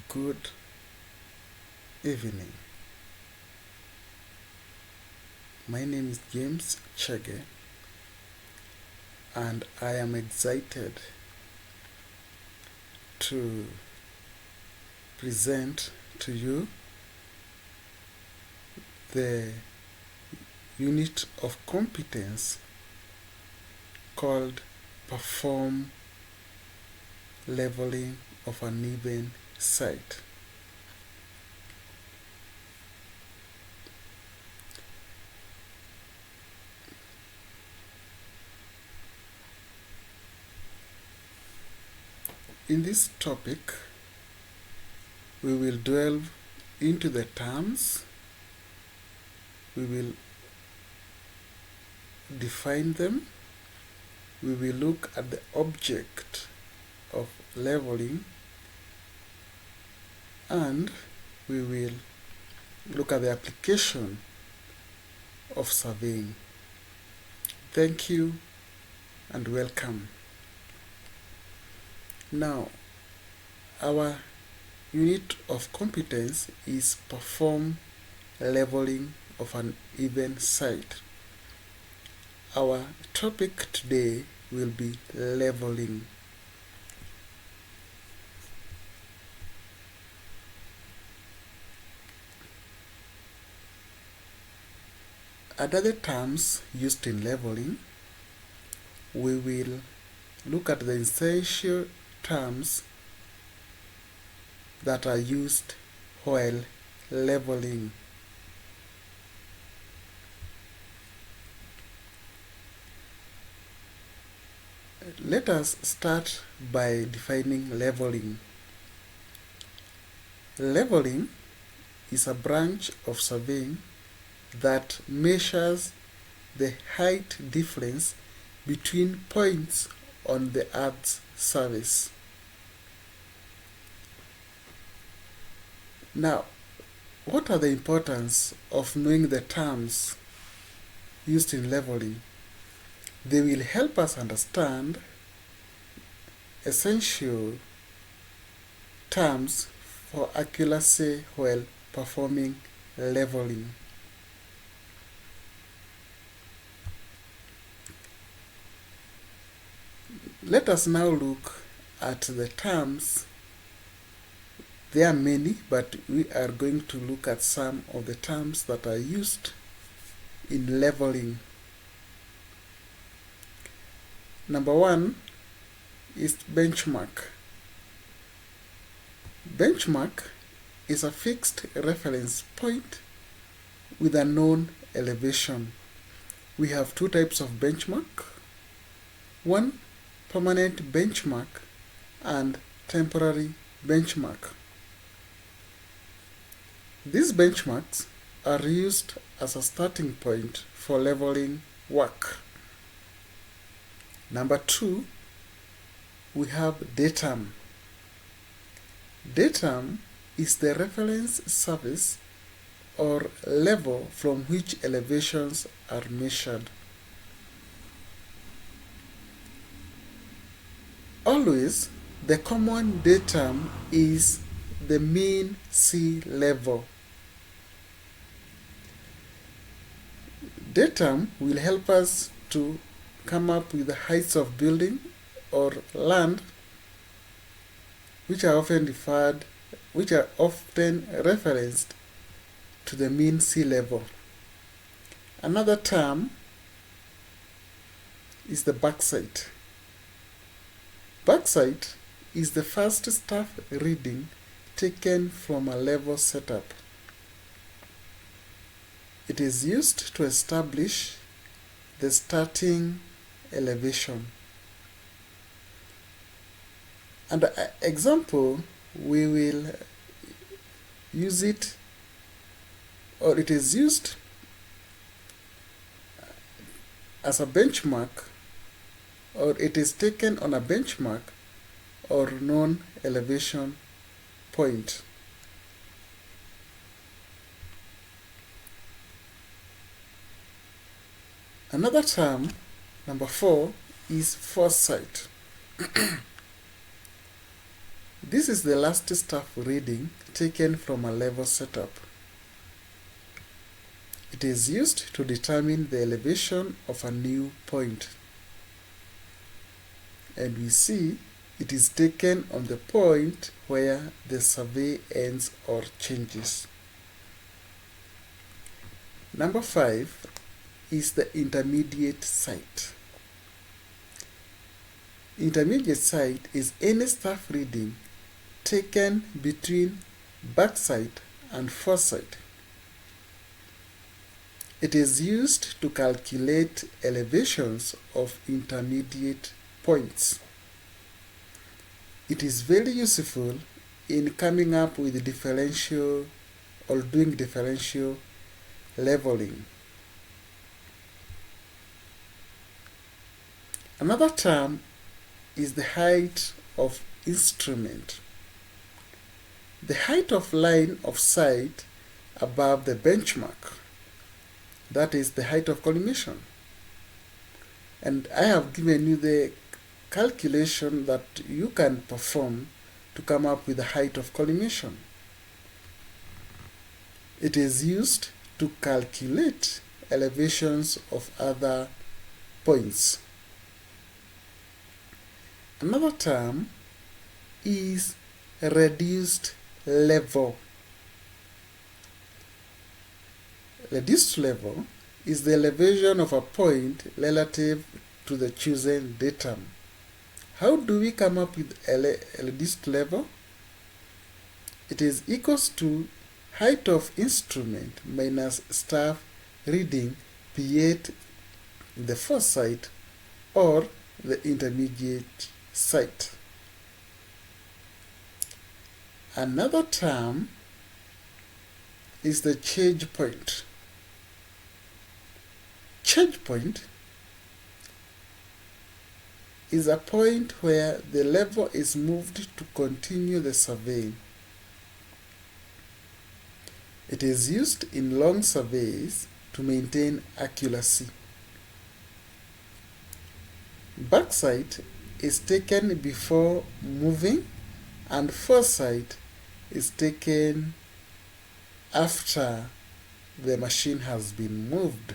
Good evening. My name is James Chege, and I am excited to present to you the unit of competence called Perform Leveling of an Even Site. In this topic, we will delve into the terms, we will define them, we will look at the object of leveling, and we will look at the application of surveying. Thank you and welcome. Now, our unit of competence is perform leveling of an even site. Our topic today will be leveling. Other terms used in leveling, we will look at the essential terms that are used while leveling. Let us start by defining leveling. Leveling is a branch of surveying that measures the height difference between points on the Earth's surface. Now, what are the importance of knowing the terms used in leveling? They will help us understand essential terms for accuracy while performing leveling. Let us now look at the terms. There are many, but we are going to look at some of the terms that are used in leveling. Number one is benchmark. Benchmark is a fixed reference point with a known elevation. We have two types of benchmark. One, permanent benchmark, and temporary benchmark. These benchmarks are used as a starting point for leveling work. Number two, we have datum. Datum is the reference surface or level from which elevations are measured. Always, the common datum is the mean sea level. Datum will help us to come up with the heights of building or land which are often referenced to the mean sea level. Another term is the backsite. Backsite is the first staff reading taken from a level setup. It is used to establish the starting elevation. And an example, we will use it, or it is used as a benchmark, or it is taken on a benchmark or known elevation point. Another term, number 4, is foresight. This is the last staff reading taken from a level setup. It is used to determine the elevation of a new point. And we see it is taken on the point where the survey ends or changes. Number 5 is the intermediate site. Intermediate site is any staff reading taken between backside and foresight. It is used to calculate elevations of intermediate points. It is very useful in coming up with differential or doing differential leveling. Another term is the height of instrument. The height of line of sight above the benchmark. That is the height of collimation. And I have given you the calculation that you can perform to come up with the height of collimation. It is used to calculate elevations of other points. Another term is reduced level. Reduced level is the elevation of a point relative to the chosen datum. How do we come up with a reduced level? It is equals to height of instrument minus staff reading, be it the foresight or the intermediate site. Another term is the change point. Change point is a point where the level is moved to continue the survey. It is used in long surveys to maintain accuracy. Backside is taken before moving and foresight is taken after the machine has been moved.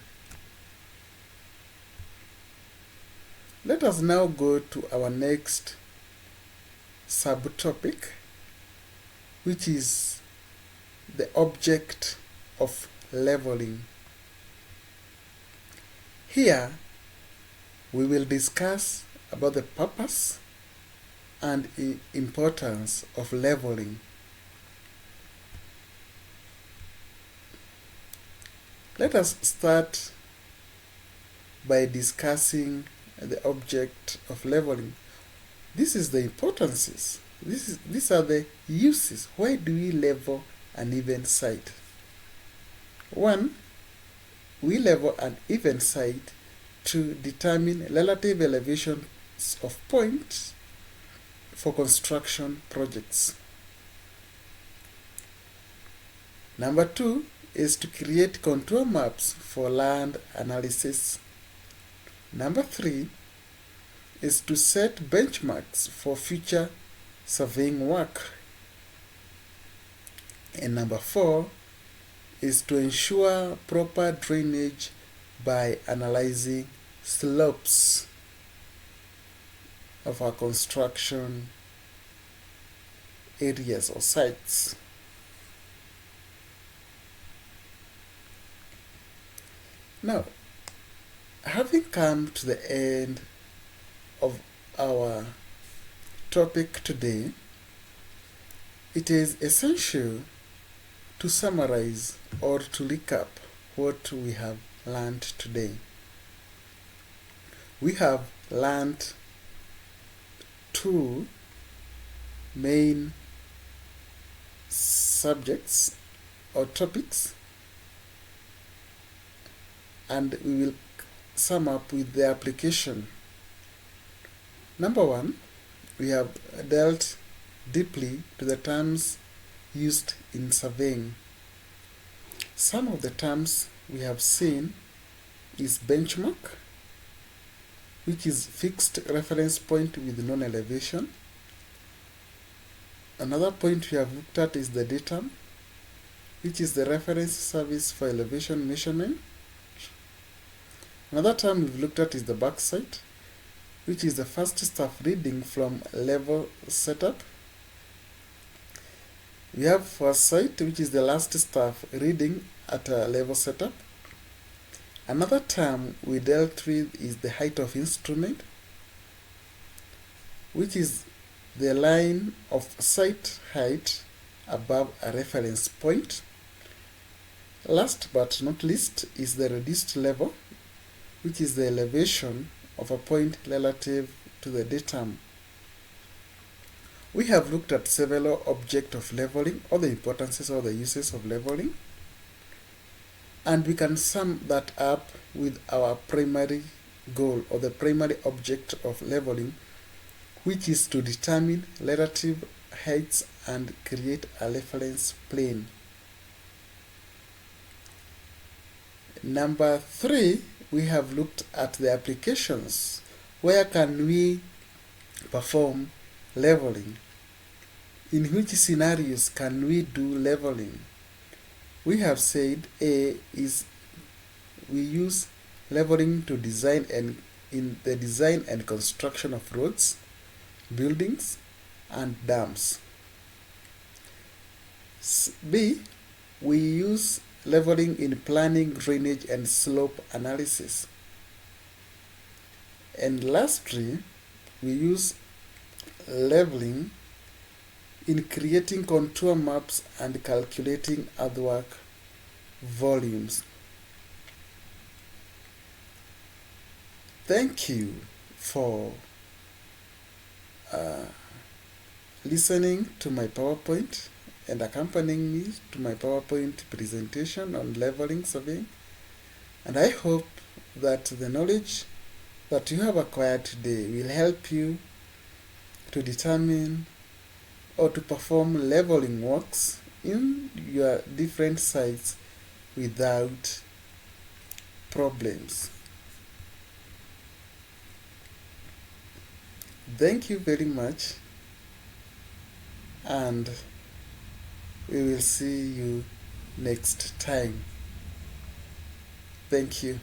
Let us now go to our next subtopic, which is the object of leveling. Here, we will discuss about the purpose and importance of leveling. Let us start by discussing the object of leveling. This is the importances. These are the uses. Why do we level an even site? 1. We level an even site to determine relative elevations of points for construction projects. Number 2 is to create contour maps for land analysis. Number 3 is to set benchmarks for future surveying work. And number 4 is to ensure proper drainage by analyzing slopes of our construction areas or sites. Now, having come to the end of our topic today, it is essential to summarize or to recap what we have learned today. We have learned 2 main subjects or topics, and we will sum up with the application. Number 1, we have dealt deeply to the terms used in surveying. Some of the terms we have seen is benchmark, which is fixed reference point with known elevation. Another point we have looked at is the DTAM, which is the reference service for elevation measurement. Another term we've looked at is the backside, which is the first staff reading from level setup. We have foresight, which is the last staff reading at a level setup. Another term we dealt with is the height of instrument, which is the line of sight height above a reference point. Last but not least is the reduced level, which is the elevation of a point relative to the datum. We have looked at several objects of leveling, or the importances or the uses of leveling, and we can sum that up with our primary goal or the primary object of leveling, which is to determine relative heights and create a reference plane. Number 3, we have looked at the applications. Where can we perform leveling? In which scenarios can we do leveling? We have said A is we use leveling to design and in the design and construction of roads, buildings, and dams. B, we use leveling in planning, drainage, and slope analysis. And lastly, we use leveling in creating contour maps and calculating earthwork volumes. Thank you for listening to my PowerPoint and accompanying me to my PowerPoint presentation on leveling surveying. And I hope that the knowledge that you have acquired today will help you to determine or to perform leveling works in your different sites without problems. Thank you very much, and we will see you next time. Thank you.